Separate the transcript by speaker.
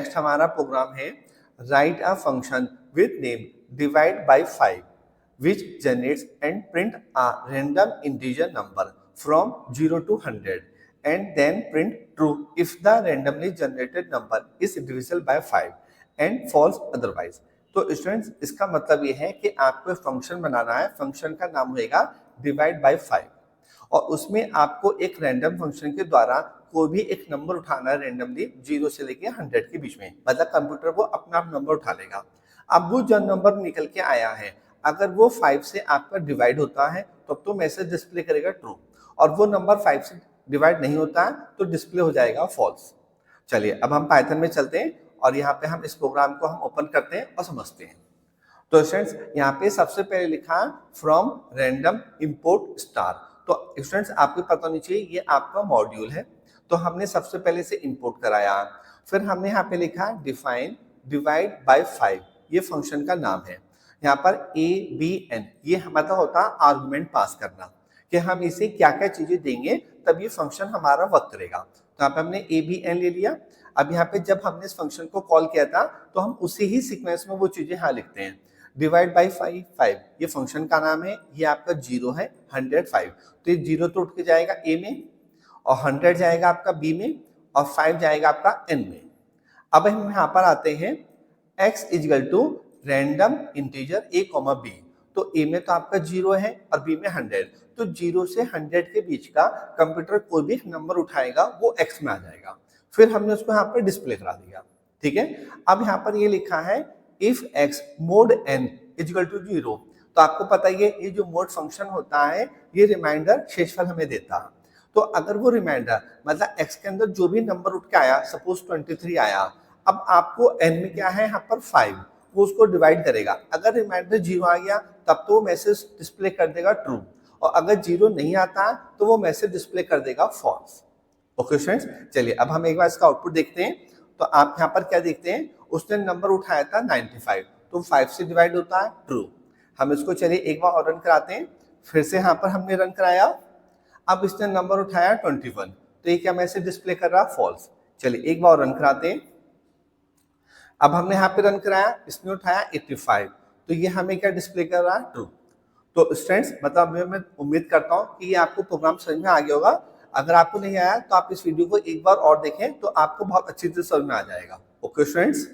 Speaker 1: Next हमारा programme है right a function with name divide by 5 which generates and print a random integer number from 0 to 100 and then print true if the randomly generated number is divisible by 5 and false otherwise। तो students इसका मतलब ये है कि आपको एक function बनाना है, function का नाम होगा डिवाइड बाय 5 और उसमें आपको एक रैंडम फंक्शन के द्वारा कोई भी एक नंबर उठाना है रैंडमली 0 से लेके 100 के बीच में, मतलब कंप्यूटर वो अपना आप नंबर उठा लेगा। अब वो जो नंबर निकल के आया है अगर वो 5 से आपका डिवाइड होता है तब तो मैसेज डिस्प्ले करेगा ट्रू, और वो नंबर 5 से डिवाइड नहीं होता है तो डिस्प्ले हो जाएगा फॉल्स। चलिए अब हम पाइथन में चलते हैं और यहाँ पे हम इस प्रोग्राम को हम ओपन करते हैं और समझते हैं। तो स्टूडेंट्स यहाँ पे सबसे पहले लिखा फ्रॉम रैंडम इंपोर्ट स्टार। तो स्टूडेंट्स आपको पता होनी चाहिए ये आपका मॉड्यूल है, तो हमने सबसे पहले से इंपोर्ट कराया। फिर हमने यहाँ पे लिखा डिफाइन डिवाइड बाय 5, ये फंक्शन का नाम है। यहाँ पर ABN ये मतलब होता है आर्गुमेंट पास करना कि हम इसे क्या क्या चीजें देंगे तब ये फंक्शन हमारा वर्क करेगा। तो यहाँ पे हमने ABN ले लिया। अब यहाँ पे जब हमने इस फंक्शन को कॉल किया था तो हम उसी ही सीक्वेंस में वो चीजें यहाँ लिखते हैं। डिवाइड बाई 5 ये फंक्शन का नाम है, ये आपका 0 है 105, तो ये 0 तो उठ के जाएगा A में और 100 जाएगा आपका B में और 5 जाएगा आपका N में। अब हम यहाँ पर आते हैं x is equal to random integer a, b। तो a में तो आपका 0 है और b में 100, तो 0 से 100 के बीच का कंप्यूटर कोई भी नंबर उठाएगा वो x में आ जाएगा। फिर हमने उसको यहाँ पर डिस्प्ले करा दिया, ठीक है। अब यहाँ पर ये लिखा है if x mod n is equal to 0। तो आपको पता ही है ये जो मोड फंक्शन होता है ये रिमाइंडर शेषफल हमें देता है। तो अगर वो रिमाइंडर मतलब x के अंदर जो भी नंबर उठ के आया, सपोज 23 आया, अब आपको n में क्या है यहाँ पर 5, वो उसको डिवाइड करेगा। अगर रिमाइंडर 0 आ गया तब तो वो मैसेज डिस्प्ले कर देगा ट्रू, और अगर 0 नहीं आता तो वो मैसेज डिस्प्ले कर देगा फॉल्स। ओके स्टूडेंट्स, चलिए अब हम एक बार इसका आउटपुट देखते हैं। तो आप यहाँ पर क्या देखते हैं, उसने नंबर उठाया था 95, तो 5 से डिवाइड होता है ट्रू। हम इसको चलिए एक बार और रन कराते हैं। फिर से यहाँ पर हमने रन कराया, अब इसने नंबर उठाया 21, तो ये क्या मैसेज डिस्प्ले कर रहा फॉल्स। चलिए एक बार रन कराते हैं। अब हमने यहाँ पे रन कराया, इसने उठाया 85, तो ये हमें क्या डिस्प्ले कर रहा है ट्रू। तो स्टूडेंट्स मतलब मैं उम्मीद करता हूँ कि ये आपको प्रोग्राम समझ में आ गया होगा। अगर आपको नहीं आया तो आप इस वीडियो को एक बार और देखें तो आपको बहुत अच्छी तरह समझ में आ जाएगा। Okay students.